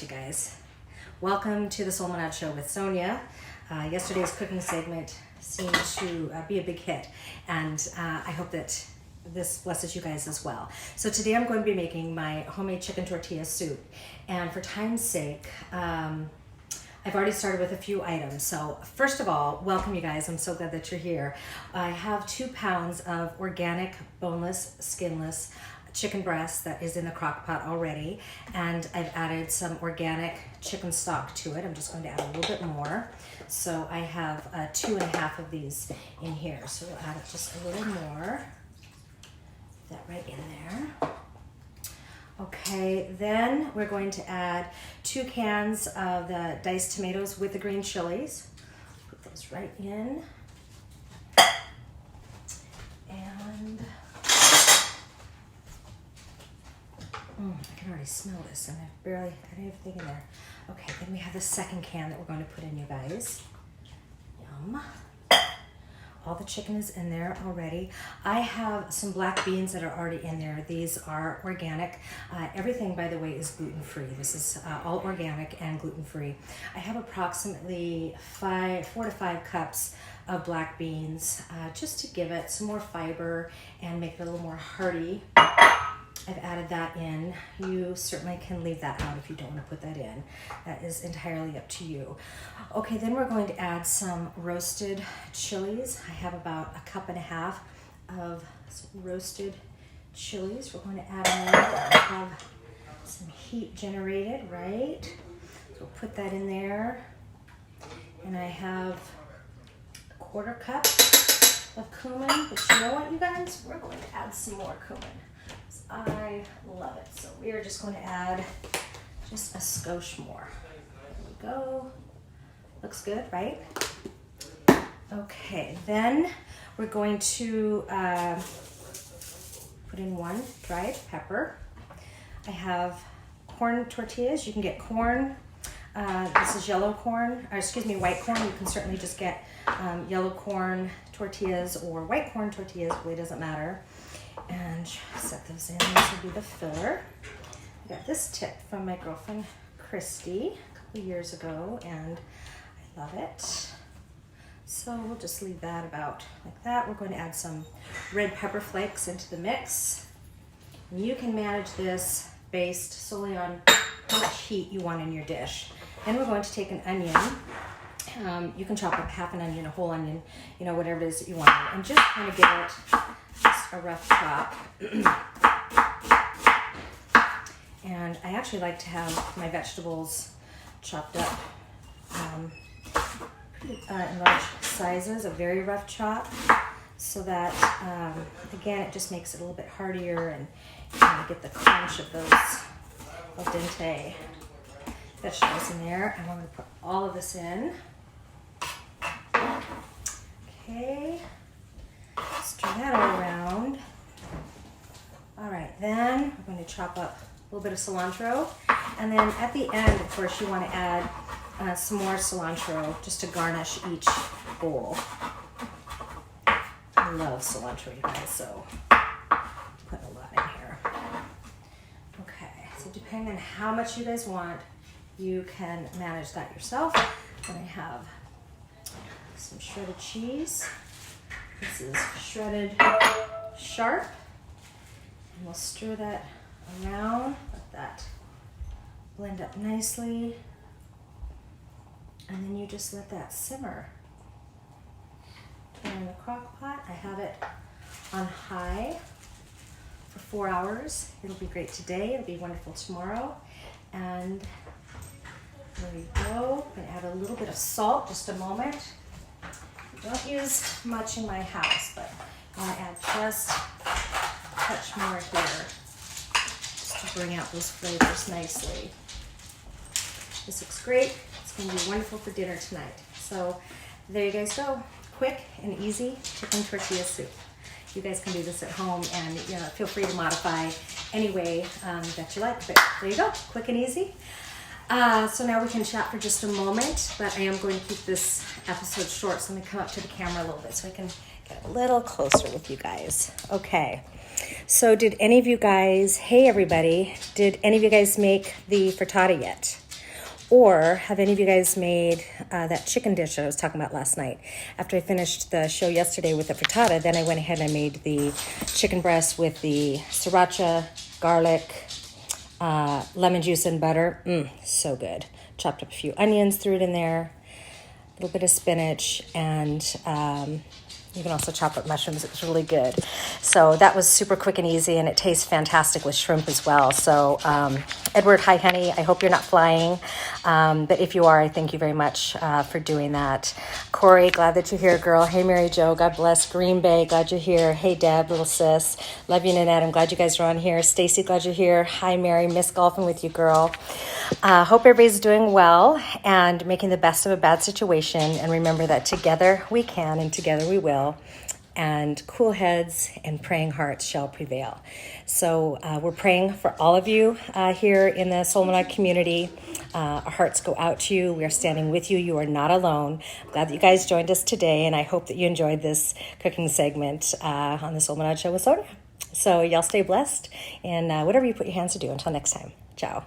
You guys, welcome to the Solminod Show with Sonya. Yesterday's cooking segment seemed to be a big hit, and I hope that this blesses you guys as well. So today I'm going to be making my homemade chicken tortilla soup, and for time's sake, I've already started with a few items. So first of all, welcome you guys. I'm so glad that you're here. I have 2 pounds of organic, boneless, skinless chicken breast that is in the crock pot already, and I've added some organic chicken stock to it. I'm just going to add a little bit more. So I have 2.5 of these in here. So we'll add just a little more. Put that right in there. Okay, then we're going to add 2 cans of the diced tomatoes with the green chilies. Put those right in. And I can already smell this, and I didn't have anything in there. Okay, then we have the second can that we're going to put in, you guys. Yum. All the chicken is in there already. I have some black beans that are already in there. These are organic. Everything, by the way, is gluten-free. This is all organic and gluten-free. I have approximately 4 to 5 cups of black beans, just to give it some more fiber and make it a little more hearty. I've added that in. You certainly can leave that out if you don't want to put that in. That is entirely up to you. Okay, then we're going to add some roasted chilies. I have about 1.5 cups of roasted chilies. We're going to add in there. I have some heat generated, right? So we'll put that in there. And I have 1/4 cup of cumin. But you know what, you guys? We're going to add some more cumin. I love it. So we are just going to add just a skosh more. There we go. Looks good, right? Okay, then we're going to put in 1 dried pepper. I have corn tortillas. You can get corn. This is yellow corn, or excuse me, white corn. You can certainly just get yellow corn tortillas or white corn tortillas. Really doesn't matter. And set those in. This will be the filler. I got this tip from my girlfriend Christy a couple years ago, and I love it. So we'll just leave that about like that. We're going to add some red pepper flakes into the mix. And you can manage this based solely on how much heat you want in your dish. Then we're going to take an onion. You can chop up half an onion, a whole onion, you know, whatever it is that you want, and just kind of give it just a rough chop. And I actually like to have my vegetables chopped up in large sizes, a very rough chop, so that again, it just makes it a little bit heartier, and you get the crunch of those al dente vegetables in there. And I'm going to put all of this in. Okay. Stir that all around. All right, then we're going to chop up a little bit of cilantro. And then at the end, of course, you want to add some more cilantro just to garnish each bowl. I love cilantro, you guys, so put a lot in here. Okay, so depending on how much you guys want, you can manage that yourself. Then I have some shredded cheese. This is shredded sharp, and we'll stir that around, let that blend up nicely, and then you just let that simmer. And in the crock pot, I have it on high for 4 hours. It'll be great today, it'll be wonderful tomorrow, and there we go. I'm going to add a little bit of salt, just a moment. Don't use much in my house, but I want to add just a touch more here, just to bring out those flavors nicely. This looks great. It's going to be wonderful for dinner tonight. So there you guys go. Quick and easy chicken tortilla soup. You guys can do this at home, and feel free to modify any way that you like. But there you go, quick and easy. So now we can chat for just a moment, but I am going to keep this episode short, so let me come up to the camera a little bit so I can get a little closer with you guys. Okay, so did any of you guys, hey everybody, did any of you guys make the frittata yet? Or have any of you guys made that chicken dish that I was talking about last night? After I finished the show yesterday with the frittata, then I went ahead and I made the chicken breast with the sriracha, garlic, lemon juice and butter. So good. Chopped up a few onions, threw it in there, a little bit of spinach, and you can also chop up mushrooms. It's really good. So that was super quick and easy, and it tastes fantastic with shrimp as well. So Edward, hi honey. I hope you're not flying, but if you are, I thank you very much for doing that. Corey, glad that you're here, girl. Hey, Mary Jo, God bless. Green Bay, glad you're here. Hey, Deb, little sis. Love you, Nanette. I'm glad you guys are on here. Stacy, glad you're here. Hi, Mary. Miss golfing with you, girl. Hope everybody's doing well and making the best of a bad situation. And remember that together we can and together we will. And cool heads and praying hearts shall prevail. So we're praying for all of you here in the Solminod community. Our hearts go out to you. We are standing with you. You are not alone. I'm glad that you guys joined us today, and I hope that you enjoyed this cooking segment on the Solminod Show with Sonya. So y'all stay blessed, and whatever you put your hands to do. Until next time, ciao.